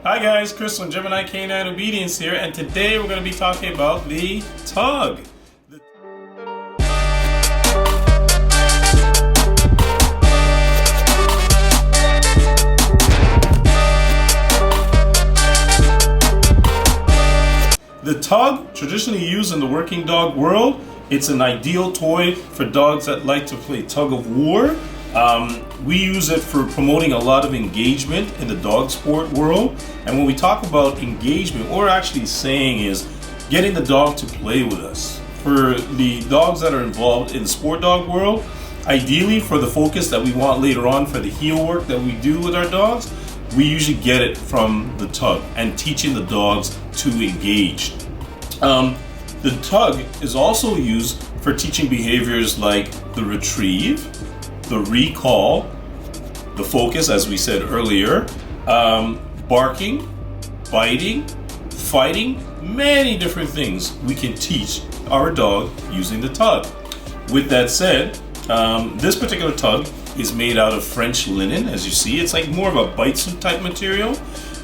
Hi guys, Chris from Gemini Canine Obedience here, and today we're going to be talking about the tug. The tug, traditionally used in the working dog world, it's an ideal toy for dogs that like to play tug-of-war. We use it for promoting a lot of engagement in the dog sport world. And when we talk about engagement, what we're actually saying is getting the dog to play with us. For the dogs that are involved in the sport dog world, ideally for the focus that we want later on for the heel work that we do with our dogs, we usually get it from the tug and teaching the dogs to engage. The tug is also used for teaching behaviors like the retrieve, the recall, the focus, as we said earlier, barking, biting, fighting, many different things we can teach our dog using the tug. With that said, this particular tug is made out of French linen. As you see, it's like more of a bite suit type material.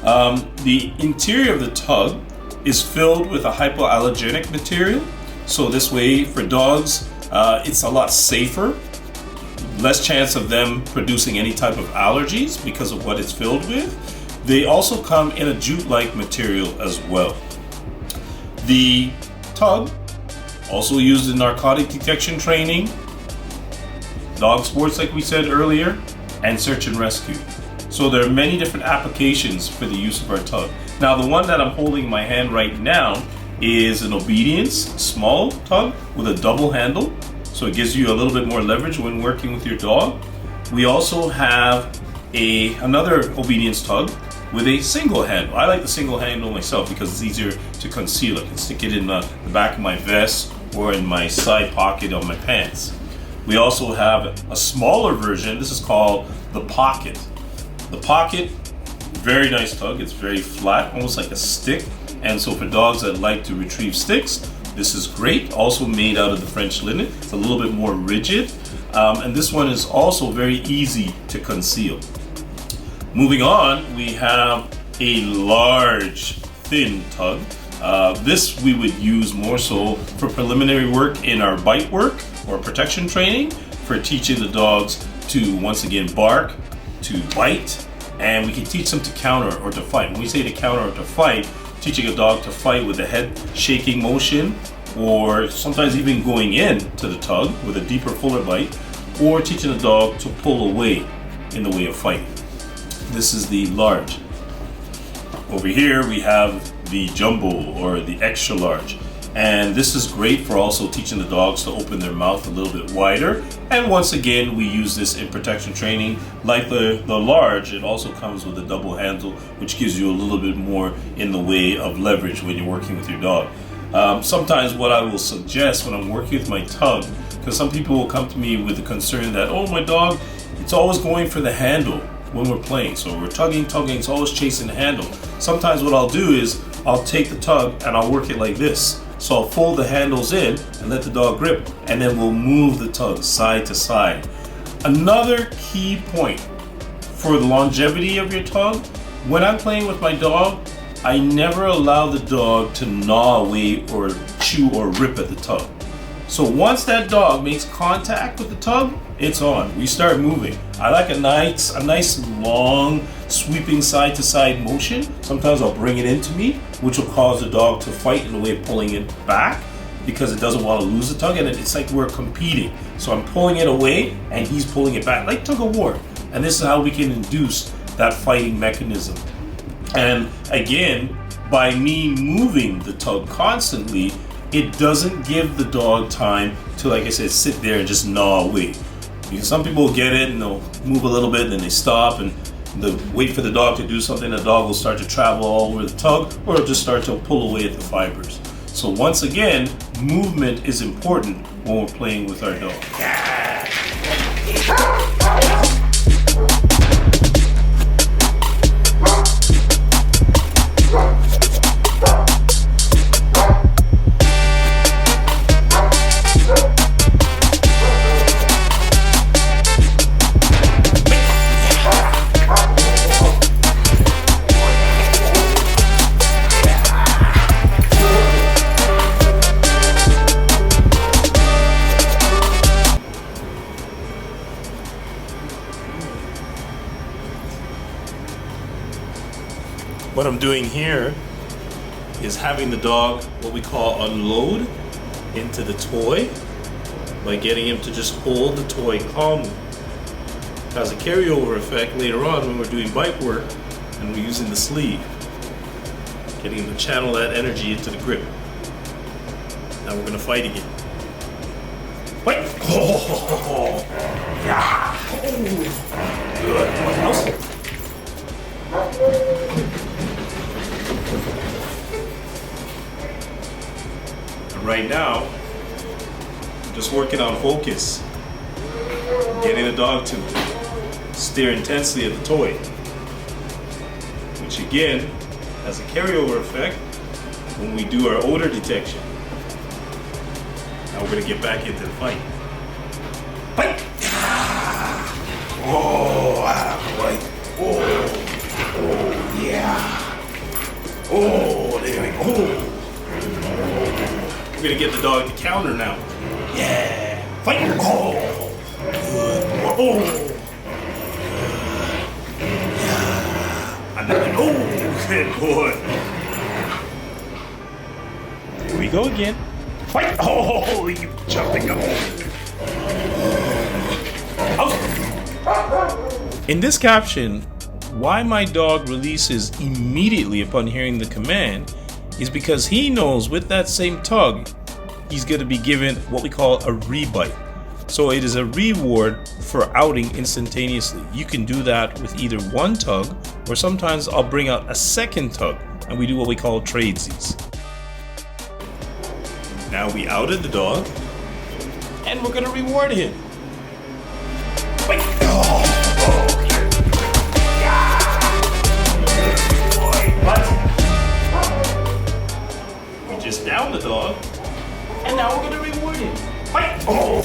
The interior of the tug is filled with a hypoallergenic material. So this way for dogs, it's a lot safer. Less chance of them producing any type of allergies because of what it's filled with. They also come in a jute-like material as well. The tug, also used in narcotic detection training, dog sports like we said earlier, and search and rescue. So there are many different applications for the use of our tug. Now the one that I'm holding in my hand right now is an obedience small tug with a double handle. So it gives you a little bit more leverage when working with your dog. We also have another obedience tug with a single handle. I like the single handle myself because it's easier to conceal. I can stick it in the back of my vest or in my side pocket of my pants. We also have a smaller version. This is called the Pocket. The Pocket, very nice tug. It's very flat, almost like a stick. And so for dogs that like to retrieve sticks, this is great. Also made out of the French linen. It's a little bit more rigid. And this one is also very easy to conceal. Moving on, we have a large, thin tug. This we would use more so for preliminary work in our bite work or protection training, for teaching the dogs to once again bark, to bite, and we can teach them to counter or to fight. When we say to counter or to fight, teaching a dog to fight with a head shaking motion, or sometimes even going in to the tug with a deeper, fuller bite, or teaching the dog to pull away in the way of fighting. This is the large. Over here we have the jumbo or the extra large. And this is great for also teaching the dogs to open their mouth a little bit wider. And once again, we use this in protection training. Like the large, it also comes with a double handle, which gives you a little bit more in the way of leverage when you're working with your dog. Sometimes what I will suggest when I'm working with my tug, because some people will come to me with the concern that, oh, my dog, it's always going for the handle when we're playing. So we're tugging, it's always chasing the handle. Sometimes what I'll do is I'll take the tug and I'll work it like this. So I'll fold the handles in and let the dog grip, and then we'll move the tug side to side. Another key point for the longevity of your tug, when I'm playing with my dog, I never allow the dog to gnaw away or chew or rip at the tug. So once that dog makes contact with the tug, it's on. We start moving. I like a nice long sweeping side to side motion. Sometimes I'll bring it into me, which will cause the dog to fight in the way of pulling it back because it doesn't want to lose the tug, and it's like we're competing. So I'm pulling it away and he's pulling it back, like tug-of-war. And this is how we can induce that fighting mechanism. And again, by me moving the tug constantly, it doesn't give the dog time to, like I said, sit there and just gnaw away. Because some people will get it and they'll move a little bit and then they stop and they'll wait for the dog to do something. The dog will start to travel all over the tug, or it'll just start to pull away at the fibers. So once again, movement is important when we're playing with our dog. What I'm doing here is having the dog, what we call unload, into the toy by getting him to just hold the toy calmly. It has a carryover effect later on when we're doing bite work and we're using the sleeve, getting him to channel that energy into the grip. Now we're gonna fight again. Fight! Oh, yeah. Good. What else? And right now, I'm just working on focus, getting the dog to stare intensely at the toy, which again has a carryover effect when we do our odor detection. Now we're gonna get back into the fight. Fight! Oh, boy. Oh, yeah. Oh, there we go. We're gonna get the dog to counter now. Yeah. Fight! Oh, good. Oh. Yeah. And then, oh, good boy. Here we go again. Fight! Oh, you jumping up. In this caption, why my dog releases immediately upon hearing the command is because he knows with that same tug, he's going to be given what we call a rebite. So it is a reward for outing instantaneously. You can do that with either one tug, or sometimes I'll bring out a second tug and we do what we call tradesies. Now we outed the dog, and we're gonna reward him. Wait. Oh, okay. Yeah. But we just downed the dog, and now we're gonna reward him. Wait. Oh.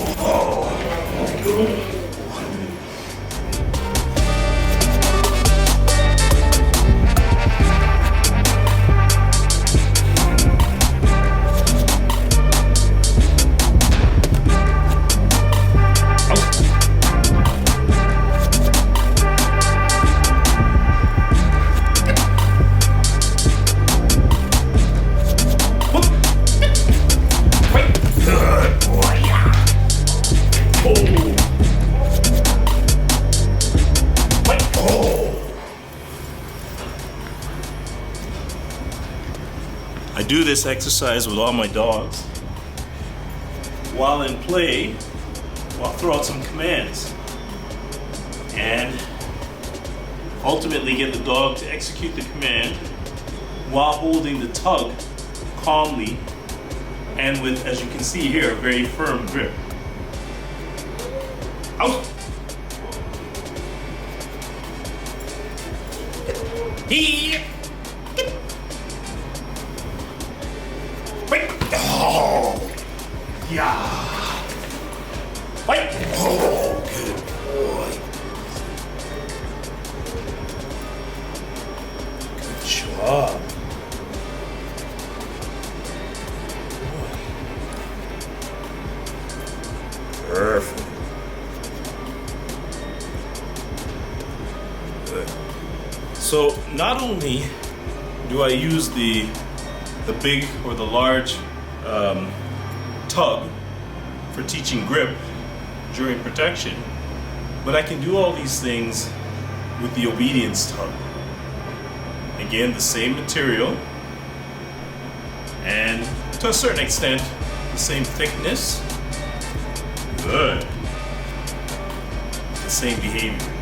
Good. I do this exercise with all my dogs. While in play, I'll throw out some commands and ultimately get the dog to execute the command while holding the tug calmly and with, as you can see here, a very firm grip. Out! He! Wait! Oh! Yeah! Wait! Oh, good boy. Good job. Perfect. Good. So not only do I use the big or the large tug for teaching grip during protection, but I can do all these things with the obedience tug. Again, the same material and to a certain extent the same thickness. Good. The same behavior.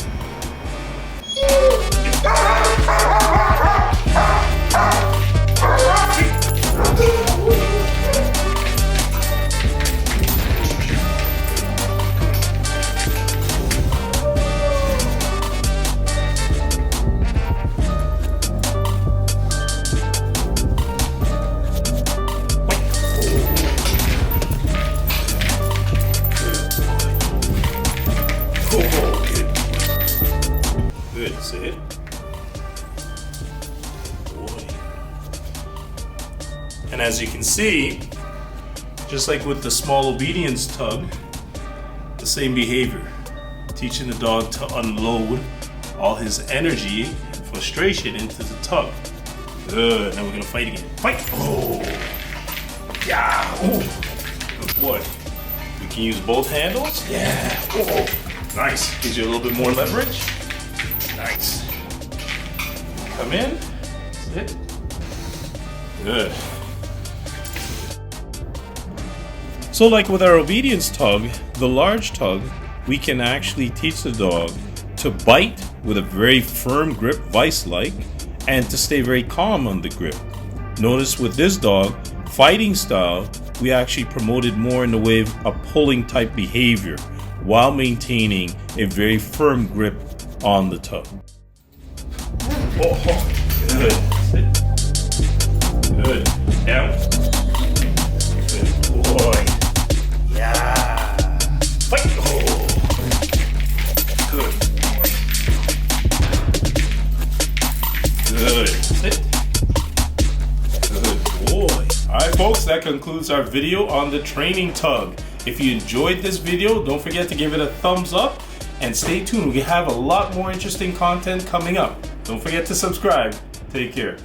Good, see it? Boy. And as you can see, just like with the small obedience tug, the same behavior. Teaching the dog to unload all his energy and frustration into the tug. Good. Now we're gonna fight again. Fight! Oh! Yeah! Oh! Good boy. We can use both handles. Yeah! Oh! Nice. Gives you a little bit more leverage. Nice. Come in. Sit. Good. So like with our obedience tug, the large tug, we can actually teach the dog to bite with a very firm grip, vice-like, and to stay very calm on the grip. Notice with this dog, fighting style, we actually promoted more in the way of a pulling type behavior while maintaining a very firm grip on the tug. Oh, good. Sit. Good. Down. Good boy. Yeah. Fight. Oh. Good boy. Good. Sit. Good boy. Alright folks, that concludes our video on the training tug. If you enjoyed this video, don't forget to give it a thumbs up and stay tuned. We have a lot more interesting content coming up. Don't forget to subscribe. Take care.